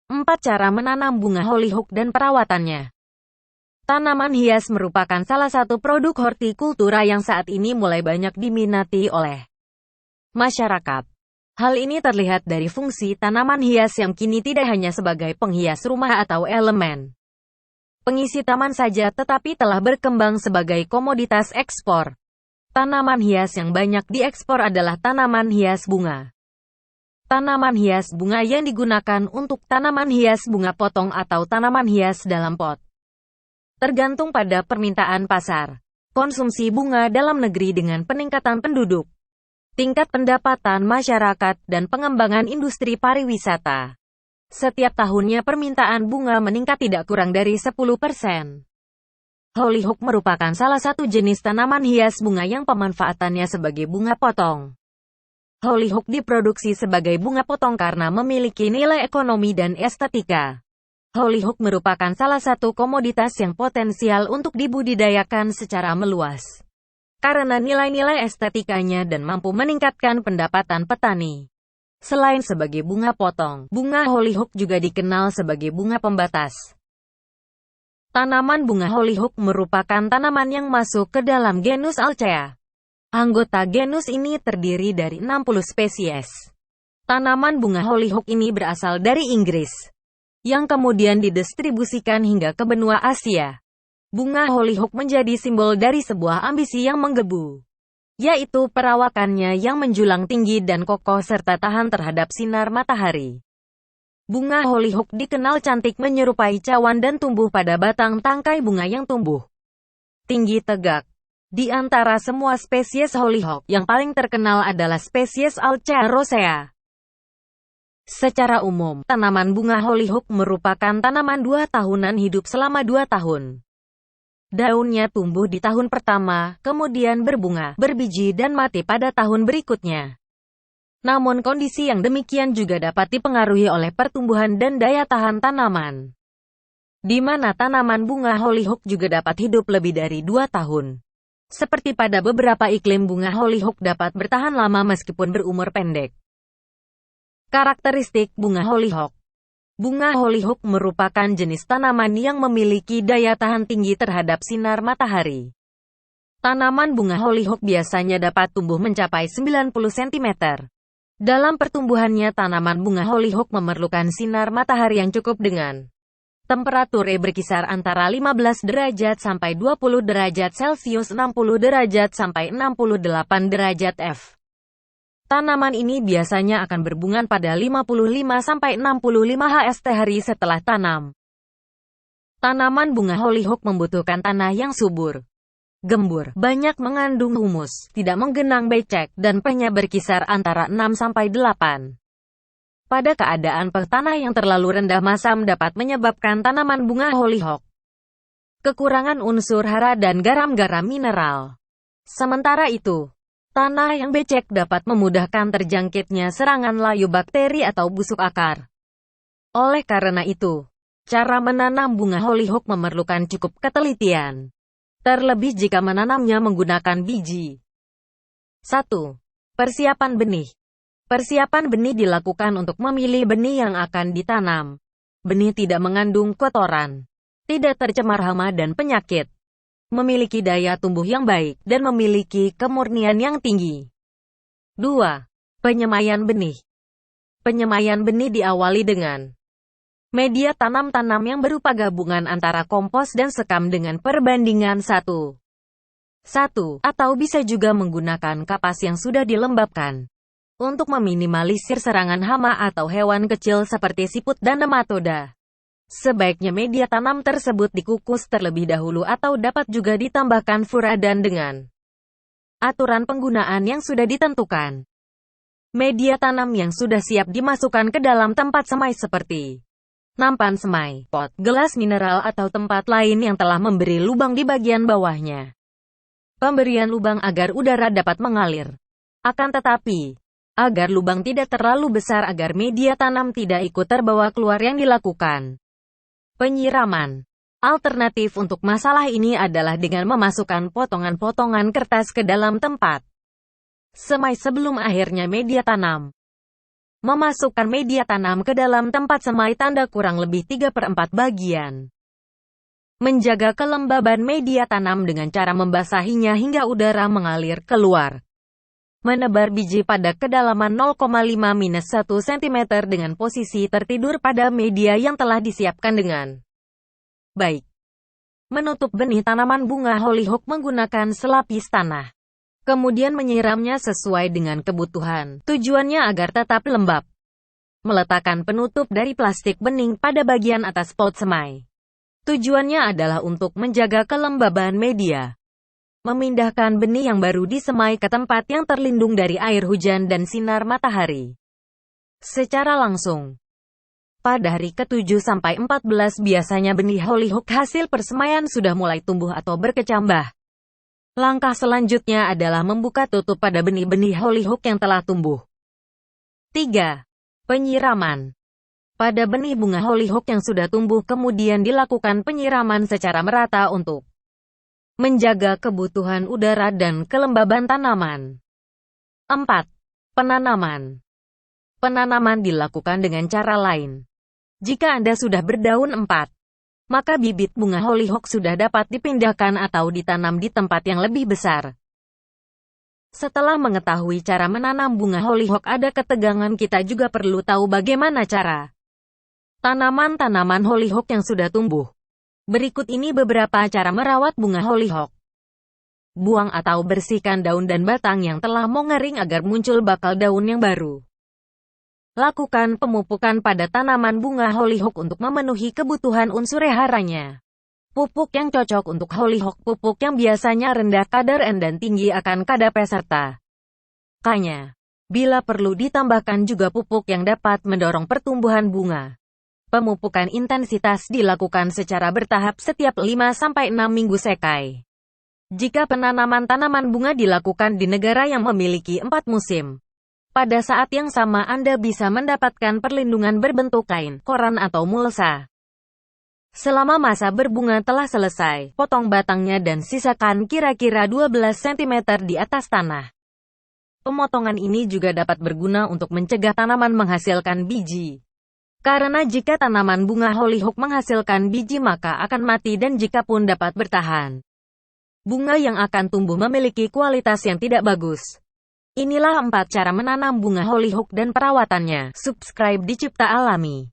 4 cara menanam bunga hollyhock dan perawatannya. Tanaman hias merupakan salah satu produk hortikultura yang saat ini mulai banyak diminati oleh masyarakat. Hal ini terlihat dari fungsi tanaman hias yang kini tidak hanya sebagai penghias rumah atau elemen pengisi taman saja, tetapi telah berkembang sebagai komoditas ekspor. Tanaman hias yang banyak diekspor adalah tanaman hias bunga. Tanaman hias bunga yang digunakan untuk tanaman hias bunga potong atau tanaman hias dalam pot. Tergantung pada permintaan pasar, konsumsi bunga dalam negeri dengan peningkatan penduduk, tingkat pendapatan masyarakat, dan pengembangan industri pariwisata. Setiap tahunnya permintaan bunga meningkat tidak kurang dari 10%. Hollyhock merupakan salah satu jenis tanaman hias bunga yang pemanfaatannya sebagai bunga potong. Hollyhock diproduksi sebagai bunga potong karena memiliki nilai ekonomi dan estetika. Hollyhock merupakan salah satu komoditas yang potensial untuk dibudidayakan secara meluas karena nilai-nilai estetikanya dan mampu meningkatkan pendapatan petani. Selain sebagai bunga potong, bunga hollyhock juga dikenal sebagai bunga pembatas. Tanaman bunga hollyhock merupakan tanaman yang masuk ke dalam genus Alcea. Anggota genus ini terdiri dari 60 spesies. Tanaman bunga hollyhock ini berasal dari Inggris, yang kemudian didistribusikan hingga ke benua Asia. Bunga hollyhock menjadi simbol dari sebuah ambisi yang menggebu, yaitu perawakannya yang menjulang tinggi dan kokoh serta tahan terhadap sinar matahari. Bunga hollyhock dikenal cantik menyerupai cawan dan tumbuh pada batang tangkai bunga yang tumbuh tinggi tegak. Di antara semua spesies hollyhock, yang paling terkenal adalah spesies Alcea rosea. Secara umum, tanaman bunga hollyhock merupakan tanaman 2 tahunan hidup selama 2 tahun. Daunnya tumbuh di tahun pertama, kemudian berbunga, berbiji dan mati pada tahun berikutnya. Namun kondisi yang demikian juga dapat dipengaruhi oleh pertumbuhan dan daya tahan tanaman, di mana tanaman bunga hollyhock juga dapat hidup lebih dari 2 tahun. Seperti pada beberapa iklim, bunga hollyhock dapat bertahan lama meskipun berumur pendek. Karakteristik bunga hollyhock. Bunga hollyhock merupakan jenis tanaman yang memiliki daya tahan tinggi terhadap sinar matahari. Tanaman bunga hollyhock biasanya dapat tumbuh mencapai 90 cm. Dalam pertumbuhannya, tanaman bunga hollyhock memerlukan sinar matahari yang cukup dengan temperatur berkisar antara 15 derajat sampai 20 derajat Celcius 60 derajat sampai 68 derajat F. Tanaman ini biasanya akan berbunga pada 55–65 HST hari setelah tanam. Tanaman bunga hollyhock membutuhkan tanah yang subur, gembur, banyak mengandung humus, tidak menggenang becek, dan pH-nya berkisar antara 6–8. Pada keadaan tanah yang terlalu rendah, masam dapat menyebabkan tanaman bunga hollyhock kekurangan unsur hara dan garam-garam mineral. Sementara itu, tanah yang becek dapat memudahkan terjangkitnya serangan layu bakteri atau busuk akar. Oleh karena itu, cara menanam bunga hollyhock memerlukan cukup ketelitian, terlebih jika menanamnya menggunakan biji. 1. Persiapan benih. Persiapan benih dilakukan untuk memilih benih yang akan ditanam. Benih tidak mengandung kotoran, tidak tercemar hama dan penyakit, memiliki daya tumbuh yang baik, dan memiliki kemurnian yang tinggi. 2. Penyemaian benih. Penyemaian benih diawali dengan media tanam yang berupa gabungan antara kompos dan sekam dengan perbandingan 1:1, atau bisa juga menggunakan kapas yang sudah dilembabkan untuk meminimalisir serangan hama atau hewan kecil seperti siput dan nematoda. Sebaiknya media tanam tersebut dikukus terlebih dahulu atau dapat juga ditambahkan furadan dengan aturan penggunaan yang sudah ditentukan. Media tanam yang sudah siap dimasukkan ke dalam tempat semai seperti nampan semai, pot, gelas mineral atau tempat lain yang telah memberi lubang di bagian bawahnya. Pemberian lubang agar udara dapat mengalir. Akan tetapi, agar lubang tidak terlalu besar agar media tanam tidak ikut terbawa keluar yang dilakukan penyiraman. Alternatif untuk masalah ini adalah dengan memasukkan potongan-potongan kertas ke dalam tempat semai sebelum akhirnya media tanam. Memasukkan media tanam ke dalam tempat semai tanda kurang lebih 3/4 bagian. Menjaga kelembaban media tanam dengan cara membasahinya hingga udara mengalir keluar. Menebar biji pada kedalaman 0,5-1 cm dengan posisi tertidur pada media yang telah disiapkan dengan baik. Menutup benih tanaman bunga hollyhock menggunakan selapis tanah. Kemudian menyiramnya sesuai dengan kebutuhan. Tujuannya agar tetap lembab. Meletakkan penutup dari plastik bening pada bagian atas pot semai. Tujuannya adalah untuk menjaga kelembaban media. Memindahkan benih yang baru disemai ke tempat yang terlindung dari air hujan dan sinar matahari secara langsung. Pada hari ke-7-14 biasanya benih hollyhock hasil persemaian sudah mulai tumbuh atau berkecambah. Langkah selanjutnya adalah membuka tutup pada benih-benih hollyhock yang telah tumbuh. 3. Penyiraman. Pada benih bunga hollyhock yang sudah tumbuh kemudian dilakukan penyiraman secara merata untuk menjaga kebutuhan udara dan kelembaban tanaman. 4. Penanaman. Penanaman dilakukan dengan cara lain. Jika Anda sudah berdaun 4, maka bibit bunga hollyhock sudah dapat dipindahkan atau ditanam di tempat yang lebih besar. Setelah mengetahui cara menanam bunga hollyhock ada ketegangan, kita juga perlu tahu bagaimana cara tanaman-tanaman hollyhock yang sudah tumbuh. Berikut ini beberapa cara merawat bunga hollyhock. Buang atau bersihkan daun dan batang yang telah mengering agar muncul bakal daun yang baru. Lakukan pemupukan pada tanaman bunga hollyhock untuk memenuhi kebutuhan unsur haranya. Pupuk yang cocok untuk hollyhock. Pupuk yang biasanya rendah kadar N dan tinggi akan kadar P serta K-nya. Bila perlu ditambahkan juga pupuk yang dapat mendorong pertumbuhan bunga. Pemupukan intensitas dilakukan secara bertahap setiap 5-6 minggu sekali. Jika penanaman tanaman bunga dilakukan di negara yang memiliki 4 musim, pada saat yang sama Anda bisa mendapatkan perlindungan berbentuk kain, koran atau mulsa. Selama masa berbunga telah selesai, potong batangnya dan sisakan kira-kira 12 cm di atas tanah. Pemotongan ini juga dapat berguna untuk mencegah tanaman menghasilkan biji. Karena jika tanaman bunga hollyhock menghasilkan biji maka akan mati dan jika pun dapat bertahan, bunga yang akan tumbuh memiliki kualitas yang tidak bagus. Inilah 4 cara menanam bunga hollyhock dan perawatannya. Subscribe di Cipta Alami.